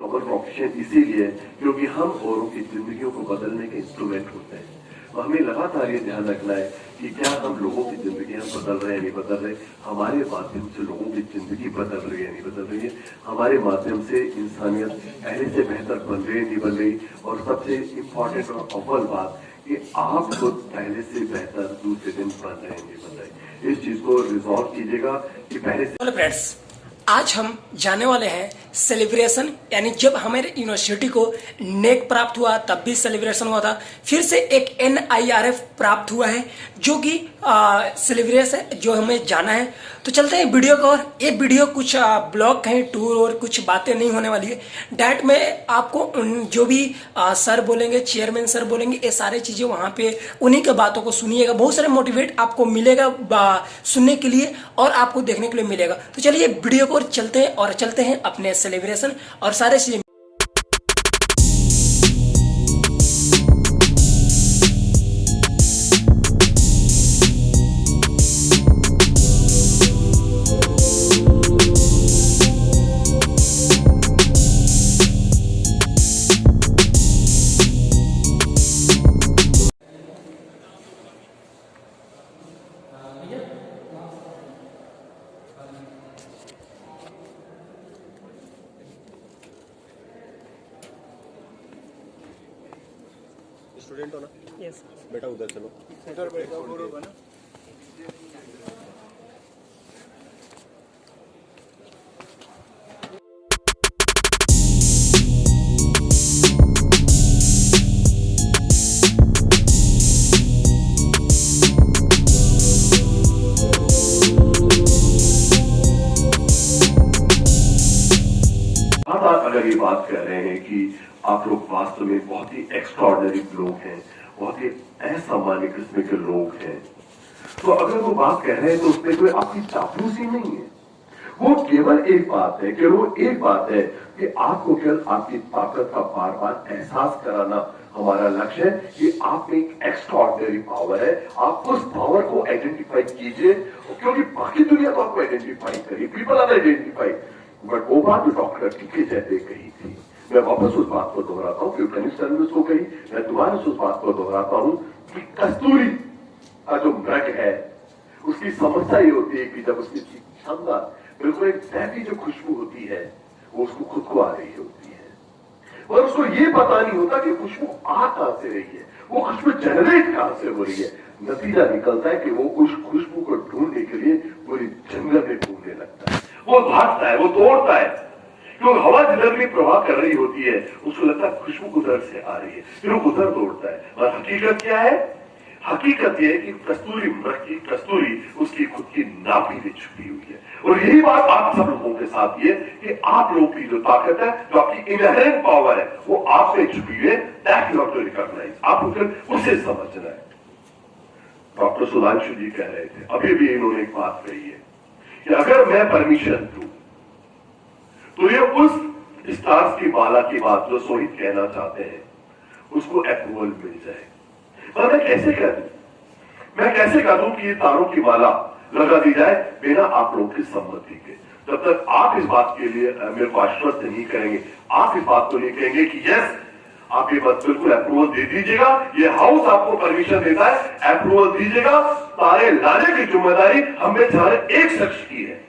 Nobel profession इसीलिए क्योंकि हम औरों की जिंदगियों को बदलने के इंस्ट्रूमेंट होते हैं। हमें लगातार ये ध्यान रखना है कि क्या हम लोगों की जिंदगियां बदल रहे हैं नहीं बदल रहे, हमारे माध्यम से लोगों की जिंदगी बदल रही है नहीं बदल रही है, हमारे माध्यम से इंसानियत पहले से बेहतर बन रही है नहीं बन रही, और सबसे इम्पोर्टेंट और अव्वल बात कि आप खुद पहले से बेहतर दूसरे दिन बन रहे हैं नहीं बन रहे। इस चीज को रिजॉल्व कीजिएगा कि पहले से। हेलो फ्रेंड्स, आज हम जाने वाले हैं सेलिब्रेशन, यानी जब हमारे यूनिवर्सिटी को नेक प्राप्त हुआ तब भी सेलिब्रेशन हुआ था। फिर से एक NIRF प्राप्त हुआ है जो कि सेलिब्रेशन जो हमें जाना है। तो चलते हैं वीडियो को। और ये वीडियो कुछ ब्लॉग हैं, टूर और कुछ बातें नहीं होने वाली है। डायरेक्ट में आपको जो भी सर बोलेंगे, चेयरमैन सर बोलेंगे, ये सारी चीज़ें वहाँ पे उन्हीं के बातों को सुनिएगा। बहुत सारे मोटिवेट आपको मिलेगा सुनने के लिए और आपको देखने के लिए मिलेगा। तो चलिए वीडियो को चलते हैं अपने सेलिब्रेशन और सारे चीजें। स्टूडेंट हो ना? यस बेटा उधर चलो। उधर बैठो बरोबर ना। अगर ये बात कर रहे हैं कि आप लोग वास्तव में बहुत ही एक्स्ट्राऑर्डिनरी लोग हैं, बहुत ही असामान्य किस्म के लोग हैं, तो अगर वो बात कह रहे हैं तो उसमें कोई आपकी चापलूसी नहीं है। वो केवल एक बात है, केवल वो एक बात है कि आपको केवल आपकी ताकत का बार बार एहसास कराना हमारा लक्ष्य है कि आप में एक एक्स्ट्राऑर्डिनरी पावर है। आप उस पावर को आइडेंटिफाई कीजिए, क्योंकि बाकी दुनिया तो आपको आइडेंटिफाई करिए, पीपल आर आइडेंटिफाई। बट वो बात डॉक्टर टीके जैसे कही थी, मैं वापस उस बात को दोहराता हूं, क्योंकि कनिष्ठ ने उसको कही, मैं दोबारा उस बात को दोहराता हूं कि कस्तूरी का जो मृग है उसकी समस्या ये होती है कि जब उसकी क्षमता बिल्कुल एक जैसी जो खुशबू होती है वो उसको खुद को आ रही होती है, और उसको ये पता नहीं होता कि खुशबू आ कहां से रही है, वो खुशबू जनरेट कहां से हो रही है। नतीजा निकलता है कि वो उस खुशबू को ढूंढने के लिए पूरी जंगल में ढूंढने लगता है, वो भागता है, वो तोड़ता है, क्योंकि हवा जिधर भी प्रवाह कर रही होती है उसको लगता है खुशबू उधर से आ रही है, फिर वो उधर तोड़ता है। और हकीकत क्या है? हकीकत यह है कि कस्तूरी मृग की कस्तूरी उसकी खुद की नाभि में छुपी हुई है। और यही बात आप सब लोगों के साथ ये कि आप लोगों की जो ताकत है, जो आपकी इनहेरेंट पावर है, वो आप में छुपी हुई है। That you have to recognise, आपको फिर उसे समझना है। डॉक्टर सुधांशु जी कह रहे थे, अभी भी इन्होंने एक बात कही है कि अगर मैं परमिशन दूं तो ये उस स्टार्स की माला की बात जो सोहित कहना चाहते हैं उसको अप्रूवल मिल जाए। पर मैं कैसे कह दूं, मैं कैसे कह दूं कि ये तारों की माला लगा दी जाए बिना आप लोगों की सम्मति के? जब तक आप इस बात के लिए मेरे को आश्वस्त नहीं करेंगे, आप इस बात को नहीं कहेंगे कि यस आप ये बात बिल्कुल अप्रूवल दे दीजिएगा, ये हाउस आपको परमिशन देता है, अप्रूवल दीजिएगा, तारे लाने की जिम्मेदारी हम में से हर एक शख्स की है।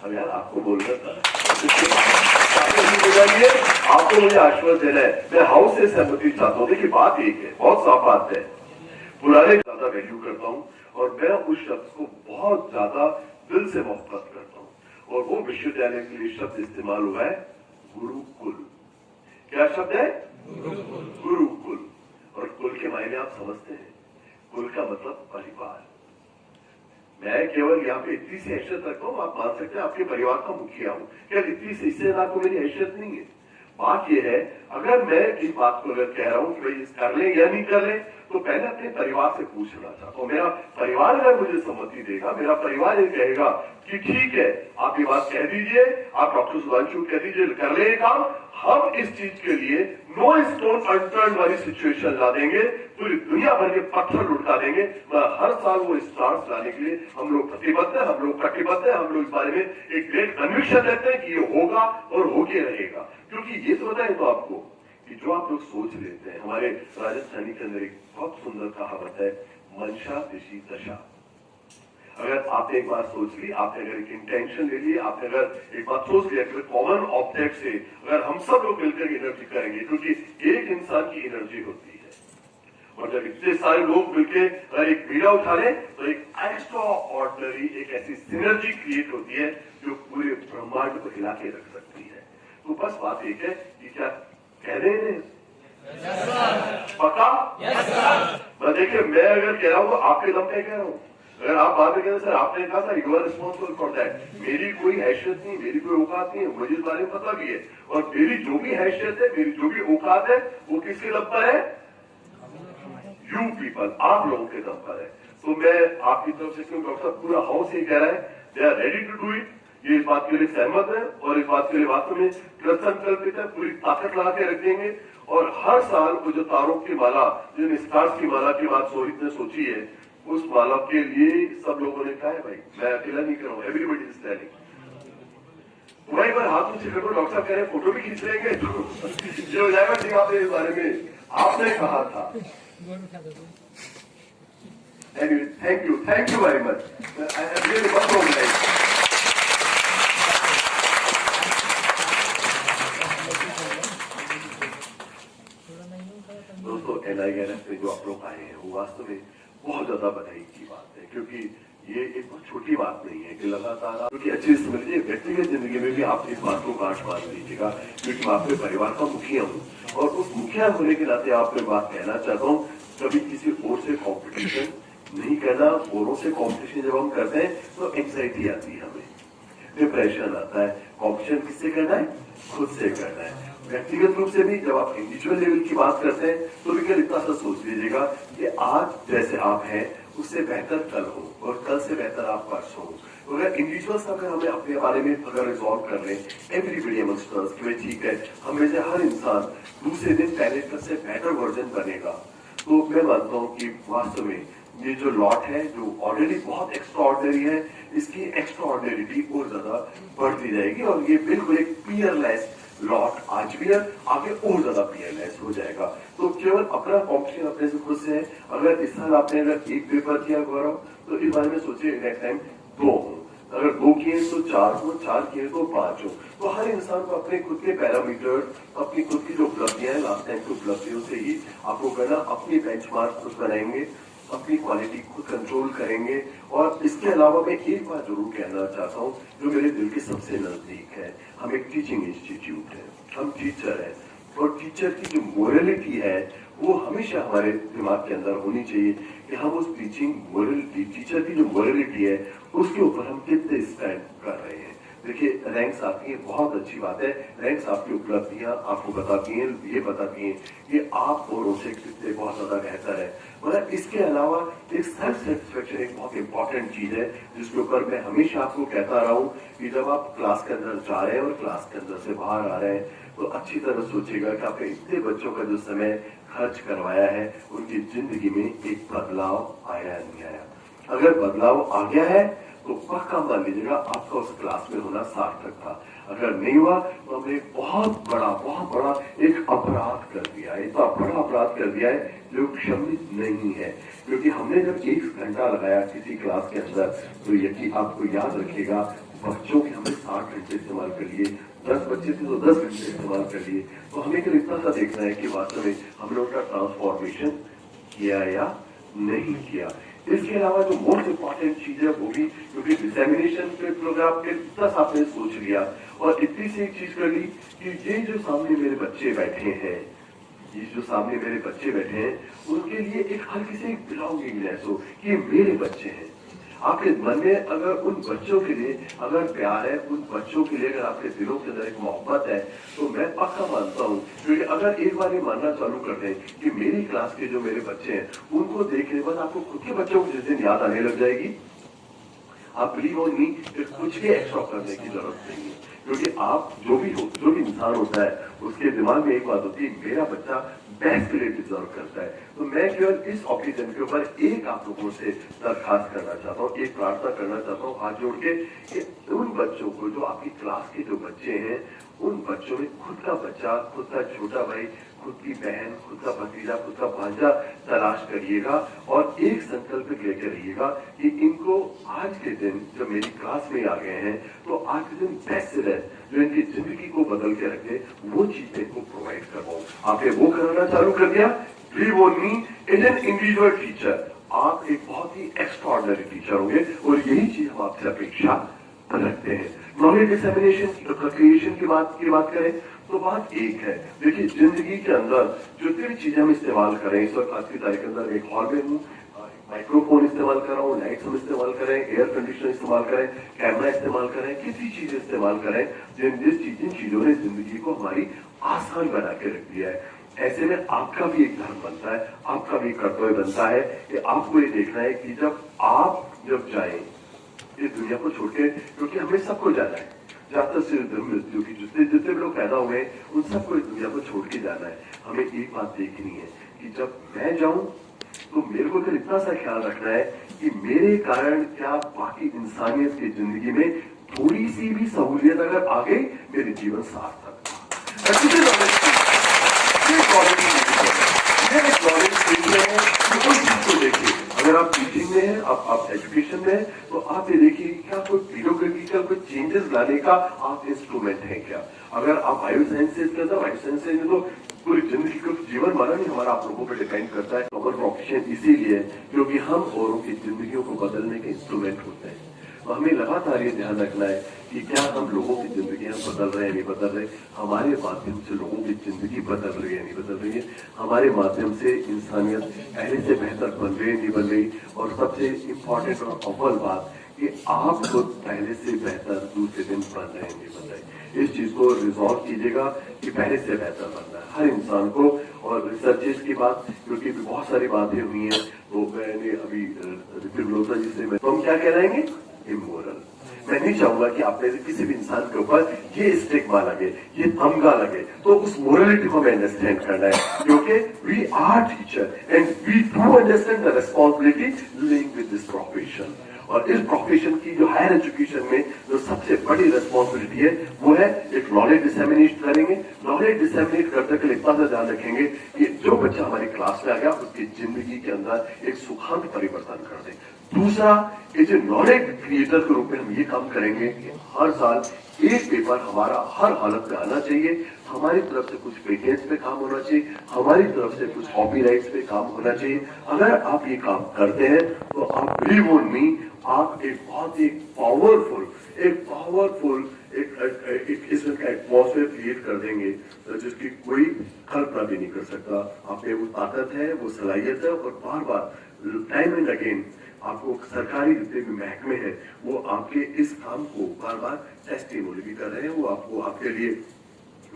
अब यार आपको बोलना था, आपको मुझे आश्वस्त देना है। मैं हाउस से सहमति चाहता हूं। देखिए बात एक है, बहुत साफ बात है, पुराने ज्यादा वैल्यू करता हूं और मैं उस शब्द को बहुत ज्यादा दिल से मोहब्बत करता हूं, और वो विश्वविद्यालय के लिए शब्द इस्तेमाल हुआ है गुरुकुल। क्या शब्द है? गुरुकुल। और कुल के मायने आप समझते हैं, कुल का मतलब परिवार। मैं केवल यहाँ पे इतनी सी हैसियत रखता हूँ, आप मान सकते हैं आपके परिवार का मुखिया हूँ, क्या इतनी सी इससे आपको मेरी हैसियत नहीं है। बात यह है, अगर मैं इस बात को अगर कह रहा हूं कि भाई कर ले या नहीं कर ले, तो पहले अपने परिवार से पूछना चाहता हूं। मेरा परिवार अगर मुझे सम्मति देगा, मेरा परिवार ये कहेगा कि ठीक है, आप ये बात कह दीजिए, आप डॉक्टर सुधांशु कह दीजिए, कर ले ये काम, हम इस चीज के लिए नो स्टोन अनटर्न वाली सिचुएशन ला देंगे, पूरी दुनिया भर के पत्थर लुटा देंगे। हर साल वो स्टार्स लाने के लिए हम लोग प्रतिबद्ध है, हम लोग कटिबद्ध है, हम लोग इस बारे में एक ग्रेट कन्विक्शन लेते हैं कि ये होगा और होके रहेगा। क्योंकि ये तो बताए तो आपको कि जो आप लोग सोच लेते हैं, हमारे राजस्थानी के अंदर एक बहुत सुंदर कहावत है, मनशा दिशी दशा। अगर आपने एक बार सोच ली, आपने अगर एक इंटेंशन ले ली, आपने अगर एक बात सोच लिया कि कॉमन ऑब्जेक्ट से अगर हम सब लोग मिलकर एनर्जी करेंगे, क्योंकि एक इंसान की एनर्जी होती है, और जब इतने सारे लोग मिलकर अगर एक बीड़ा उठा लें तो एक एक्स्ट्रा ऑर्डिनरी, एक ऐसी सिनर्जी क्रिएट होती है जो पूरे ब्रह्मांड को हिला के रख सकती है। तो बस बात एक है कि क्या कह रहे हैं? पक्का? देखिए, मैं अगर कह रहा हूं तो आपके दम पे कह रहा हूं। अगर आप बात करें सर, आपने कहा था you are responsible for that, मेरी कोई हैसियत नहीं, मेरी कोई औकात नहीं है, मुझे इस बारे में पता भी है, और मेरी जो भी हैसियत है, मेरी जो भी औकात है, वो किसके दम पर है? यू पीपल, आप लोगों के दम पर है। तो मैं आपकी तरफ से, क्योंकि डॉक्टर पूरा हाउस ही कह रहा है, they are ready to do it, ये इस बात के लिए सहमत है और इस बात के लिए वास्तव में कृत संकल्पित है, पूरी ताकत लगा के रख देंगे। और हर साल वो जो तारों की माला, जिन स्टार्स की माला की बात सोहित ने सोची है, उस माला के लिए सब लोगों ने कहा है भाई मैं अकेला नहीं कर रहा हूं, एवरीबॉडी इज स्टैंडिंग। भाई पर हाथ नीचे करो, डॉक्टर कह रहे फोटो भी खींच लेंगे तो ये हो जाएगा। ठीक, आपने इस बारे में आपने कहा था। Thank you very much. I have really worked on that. दोस्तों, NIRF में जो आप लोग आए हैं वो वास्तव में बहुत ज्यादा बधाई की बात है, क्योंकि ये एक बहुत छोटी बात नहीं है कि लगातार, क्योंकि अच्छी समझ लीजिए व्यक्तिगत जिंदगी में भी आप इस बात को गांठ बांध लीजिएगा, क्योंकि मैं आपके परिवार का मुखिया हूँ और उस मुखिया होने के नाते आपको बात कहना चाहता हूँ, कभी किसी और से कॉम्पिटिशन नहीं करना। औरों से कॉम्पिटिशन जब हम करते हैं तो एंग्जाइटी आती है, हमें डिप्रेशन आता है। कॉम्पिटिशन किससे करना है? खुद से करना है। व्यक्तिगत रूप से भी जब आप इंडिविजुअल लेवल की बात करते हैं तो भी इतना सा सोच लीजिएगा कि आज जैसे आप हैं उससे बेहतर कल हो और कल से बेहतर आप परसों हो। अगर इंडिविजुअल्स अगर हमें अपने बारे में अगर रिजॉल्व कर लें, एवरीबडी अमंगस्ट अस कि ठीक है, हम में से हर इंसान दूसरे दिन पहले कल से बेटर वर्जन बनेगा, तो मैं मानता हूँ कि वास्तव में ये जो लॉट है जो ऑलरेडी बहुत एक्स्ट्राऑर्डिनरी है, इसकी एक्स्ट्राऑर्डिनरिटी और ज्यादा बढ़ती जाएगी और ये बिल्कुल एक पीयरलेस लॉट आज भी है, आगे और ज्यादा पीयरलेस हो जाएगा। तो केवल अपना कॉम्पिटिशन अपने से खुद से है। अगर इस साल आपने अगर एक पेपर किया गौरव, तो इस बारे में सोचिए नेक्स्ट टाइम 2 हो, अगर 2 किए तो 4 हो, 4 किए तो 5 हो। तो हर इंसान को अपने खुद के पैरामीटर, अपनी खुद की जो उपलब्धियां हैं, लास्ट टाइम की उपलब्धियों से ही आपको करना, अपनी बेंचमार्क खुद बनाएंगे, अपनी क्वालिटी खुद कंट्रोल करेंगे। और इसके अलावा मैं एक बात जरूर कहना चाहता हूँ जो मेरे दिल के सबसे नजदीक है, हम एक टीचिंग इंस्टीट्यूट है, हम टीचर है, और टीचर की जो मोरलिटी है वो हमेशा हमारे दिमाग के अंदर होनी चाहिए कि हम उस टीचर की जो मोरलिटी है उसके ऊपर हम कितने स्टैंड कर रहे हैं। देखिए, रैंक्स आपकी है, बहुत अच्छी बात है, रैंक्स आपकी उपलब्धियां आपको बताती हैं, ये बताती हैं कि आप औरों से कितने बहुत ज्यादा बेहतर है। मगर इसके अलावा एक सेल्फ सेटिस्फेक्शन एक बहुत इंपॉर्टेंट चीज है जिसके ऊपर मैं हमेशा आपको कहता रहा हूं कि जब आप क्लास के अंदर जा रहे हैं और क्लास के अंदर से बाहर आ रहे हैं तो अच्छी तरह सोचिएगा कि आपने इतने बच्चों का जो समय खर्च करवाया है उनकी जिंदगी में एक बदलाव आया नहीं आया। अगर बदलाव आ गया है तो पक्का मान लीजिएगा आपका उस क्लास में होना सार्थक था। अगर नहीं हुआ तो हमने बहुत बड़ा एक अपराध कर दिया है, इतना बड़ा अपराध कर दिया है जो क्षमित नहीं है। क्योंकि हमने जब 1 घंटा लगाया किसी क्लास के अंदर तो यकीन आपको याद रखिएगा बच्चों के हमने 60 घंटे इस्तेमाल कर लिए, 10 बच्चे थे तो 10 घंटे इस्तेमाल कर लिए। तो हमें केवल इतना सा देखना है कि वास्तव में हमने उनका ट्रांसफॉर्मेशन किया या नहीं किया। इसके अलावा जो मोस्ट इंपॉर्टेंट चीज है वो भी, क्योंकि डिसेमिनेशन के प्रोग्राम के प्लस आपने सोच लिया और इतनी सी एक चीज कर ली कि ये जो सामने मेरे बच्चे बैठे हैं, ये जो सामने मेरे बच्चे बैठे हैं उनके लिए एक हल्की सी बिलोंगिंगनेस हो कि ये मेरे बच्चे हैं। आपके मन में अगर उन बच्चों के लिए अगर प्यार है, उन बच्चों के लिए अगर आपके दिलों के अंदर एक मोहब्बत है, तो मैं पक्का मानता हूँ, क्योंकि अगर एक बार ये मानना चालू कर दें कि मेरी क्लास के जो मेरे बच्चे हैं, उनको देखने के बाद आपको खुद के बच्चों को जिस दिन याद आने लग जाएगी, आप बिलीव ऑन मी, कुछ भी एक्स्ट्रा करने की जरूरत नहीं है। क्योंकि आप जो भी इंसान होता है, उसके दिमाग में एक बात होती है, मेरा बच्चा बेस्ट के लिए डिजर्व करता है। तो मैं केवल इस ऑकेजन के ऊपर एक आप लोगों से दरखास्त करना चाहता हूँ, एक प्रार्थना करना चाहता हूँ हाथ जोड़ के, कि उन बच्चों को, जो आपकी क्लास के जो बच्चे हैं, उन बच्चों में खुद का बच्चा, खुद का छोटा भाई, खुद की बहन, खुद का भतीजा, खुद का भांजा तलाश करिएगा और एक संकल्प लेकर रहिएगा कि इनको आज के दिन जब मेरी क्लास में आ गए हैं, तो आज के दिन बेस्ट रहे, जो इनकी जिंदगी को बदल के रखे, वो चीजें इनको प्रोवाइड करवाऊं। आपने वो कराना चालू कर दिया, believe on me, as an individual teacher आप एक बहुत ही एक्स्ट्राऑर्डिनरी टीचर होंगे और यही चीज हम आपसे अपेक्षा रखते हैं। नॉलेज डिसेमिनेशन क्रिएशन की बात करें तो बात एक है, देखिए जिंदगी के अंदर जितनी भी चीजें हम इस्तेमाल करें, इस वक्त आज की तारीख के अंदर एक हॉल में हूँ, माइक्रोफोन इस्तेमाल कर रहा हूँ, लाइट्स हम इस्तेमाल करें, एयर कंडीशनर इस्तेमाल करें, कैमरा इस्तेमाल करें, किसी चीज इस्तेमाल करें, जिन चीजों ने जिंदगी को हमारी आसान बना के रख दिया है। ऐसे में आपका भी एक धर्म बनता है, आपका भी कर्तव्य बनता है कि आपको ये देखना है कि जब जाए इस दुनिया को छोड़ के, क्योंकि हमें सबको जाना है, जब तक सिर्फ मृत्यु की जितने लोग पैदा हुए हैं, उन सबको इस दुनिया को छोड़ के जाना है। हमें एक बात देखनी है कि जब मैं जाऊं तो मेरे को फिर इतना सा ख्याल रखना है कि मेरे कारण क्या बाकी इंसानियत की जिंदगी में थोड़ी सी भी सहूलियत अगर आ गई, मेरे जीवन सार्थक देखिए। अगर आप टीचिंग में हैं, आप एजुकेशन में हैं, तो आप ये देखिए क्या कोई पीडोग्राफिकल कोई चेंजेस लाने का आप इंस्ट्रूमेंट है क्या। अगर आप बायो साइंसेज के अंदर, बायो साइंसेज में तो पूरी जिंदगी को जीवन माना नहीं हमारा आप लोगों पर डिपेंड करता है। नोबेल प्रोफेशन इसीलिए क्योंकि हम औरों की जिंदगियों को बदलने के इंस्ट्रूमेंट होते हैं। तो हमें लगातार ये ध्यान रखना है कि क्या हम लोगों की जिंदगियां बदल रहे हैं, नहीं बदल रहे, हमारे माध्यम से लोगों की जिंदगी बदल रही है, नहीं बदल रही है, हमारे माध्यम से इंसानियत पहले से बेहतर बन रही है, नहीं बन रही। और सबसे इम्पोर्टेंट और अव्वल बात कि आप खुद पहले से बेहतर दूसरे दिन बन रहे हैं, नहीं बन रहे। इस चीज को रिजॉल्व कीजिएगा कि पहले से बेहतर बनना है हर इंसान को। और रिसर्चेस की बात, क्योंकि बहुत सारी बातें हुई हैं, तो मैंने अभी ऋतिक लोथा जी से, तो हम क्या कह रहे हैं, इमोरल। मैं नहीं चाहूंगा कि आप में से किसी भी इंसान के ऊपर ये स्टिग्मा लगे, ये तमगा लगे। तो उस मोरलिटी को हमें अंडरस्टैंड करना है, क्योंकि we are teacher and we do understand the responsibility link with this profession. और इस प्रोफेशन की जो हायर एजुकेशन में जो सबसे बड़ी रिस्पॉन्सिबिलिटी है, वो है एक नॉलेज डिसेमिनेट करेंगे। नॉलेज डिसेमिनेट करते हुए इतना सा ध्यान रखेंगे कि जो बच्चा हमारी क्लास में आ गया, उसकी जिंदगी के अंदर एक सुखांत परिवर्तन कर दें। दूसरा, ये जो नॉलेज क्रिएटर के रूप में हम ये काम करेंगे कि हर साल एक पेपर हमारा हर हालत में आना चाहिए। हमारी तरफ से कुछ पेटेंट्स पे काम होना चाहिए, हमारी तरफ से कुछ कॉपीराइट्स पे काम होना चाहिए। अगर आप ये काम करते हैं तो आप बिलीव ऑन मी, आप एक बहुत ही पावरफुल एक किस्म का एटमॉस्फेयर क्रिएट कर देंगे जिसकी कोई कल्पना भी नहीं कर सकता। आप में वो ताकत है, वो सलाहियत है, और बार बार टाइम एंड अगेन आपको सरकारी जितने भी महकमे हैं, वो आपके इस काम को बार बार टेस्टिमोनी भी कर रहे हैं। वो आपको आपके लिए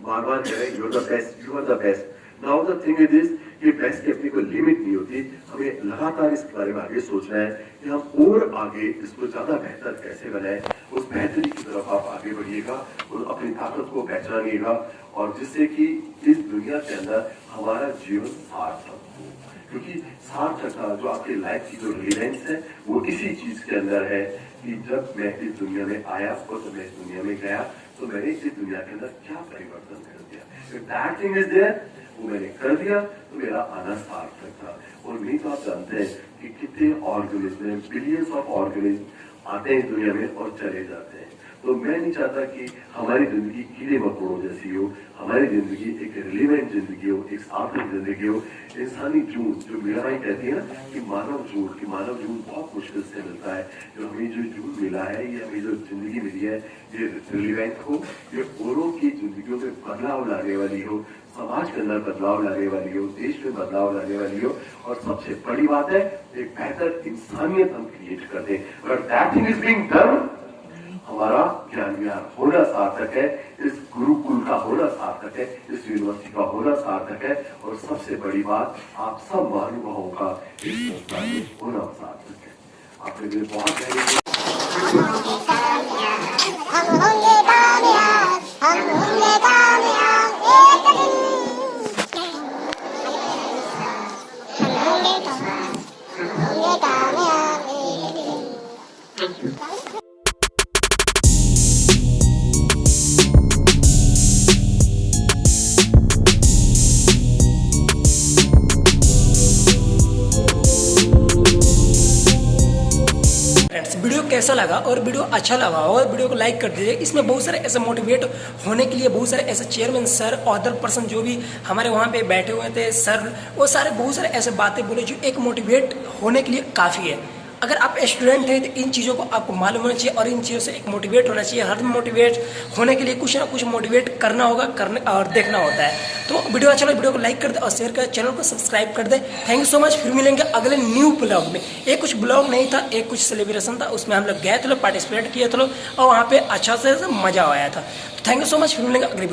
बार बार कह रहे हैं, you are the best, you are the best. Now the thing is this, ये बेस्ट की अपनी कोई लिमिट नहीं होती। हमें लगातार इस बारे में आगे सोचना है कि हम और आगे इसको ज्यादा बेहतर कैसे बनाए। उस बेहतरी की तरफ आप आगे बढ़िएगा, अपनी ताकत को पहचानिएगा, और जिससे कि इस दुनिया के अंदर हमारा जीवन सार्थक हो। क्योंकि सार्थकता जो आपकी लाइफ की जो रिलेवेंस है, वो इसी चीज के अंदर है कि जब मैं इस दुनिया में आया और जब मैं इस दुनिया में गया, तो मैंने इस दुनिया के अंदर क्या परिवर्तन कर दिया। दैट थिंग इज देयर, वो मैंने कर दिया, तो मेरा आना सार्थक था। और नहीं तो आप जानते हैं कि कितने ऑर्गेनिज्म, बिलियंस ऑफ ऑर्गेनिज्म आते हैं इस दुनिया में और चले जाते हैं। तो मैं नहीं चाहता कि हमारी जिंदगी कीड़े मकोड़ों जैसी हो, हमारी जिंदगी एक रिलेवेंट जिंदगी हो, एक सार्थक जिंदगी हो। इंसानी जून, जो मीराबाई कहती है ना कि मानव जून बहुत मुश्किल से मिलता है। जो हमें जो जून मिला है, ये हमें जो जिंदगी मिली है, ये रिलेवेंट हो, ये औरों की जिंदगियों में बदलाव लाने वाली हो, समाज के अंदर बदलाव लाने वाली हो, देश में बदलाव लाने वाली हो, और सबसे बड़ी बात है एक बेहतर इंसानियत हम क्रिएट कर दें। अगर that thing is being done, हमारा ज्ञान विहार होना सार्थक है, इस गुरुकुल का होना सार्थक है, इस यूनिवर्सिटी का होना सार्थक है, और सबसे बड़ी बात आप सब महानुभावों का इस संस्थान में होना सार्थक है। आपने मुझे बहुत हम होंगे कामयाब, हम होंगे कामयाब एक दिन। हम होंगे कामयाब एक दिन। फ्रेंड्स, वीडियो कैसा लगा और वीडियो अच्छा लगा और वीडियो को लाइक कर दीजिए। इसमें बहुत सारे ऐसे मोटिवेट होने के लिए बहुत सारे ऐसे चेयरमैन सर और अदर पर्सन जो भी हमारे वहाँ पे बैठे हुए थे सर, वो सारे बहुत सारे ऐसे बातें बोले जो एक मोटिवेट होने के लिए काफ़ी है। अगर आप स्टूडेंट हैं तो इन चीज़ों को आपको मालूम होना चाहिए और इन चीज़ों से एक मोटिवेट होना चाहिए। हर मोटिवेट होने के लिए कुछ ना कुछ मोटिवेट करना होगा, करने और देखना होता है। तो वीडियो अच्छा लगे वीडियो को लाइक कर दे और शेयर कर, चैनल को सब्सक्राइब कर दे। Thank you so much. फिर मिलेंगे अगले न्यू ब्लॉग में। एक कुछ ब्लॉग नहीं था, एक कुछ सेलिब्रेशन था, उसमें हम लोग गए थे, पार्टिसिपेट किए थे और वहाँ पे अच्छा से मजा आया था। Thank you so much. फिर मिलेंगे अगली वीडियो।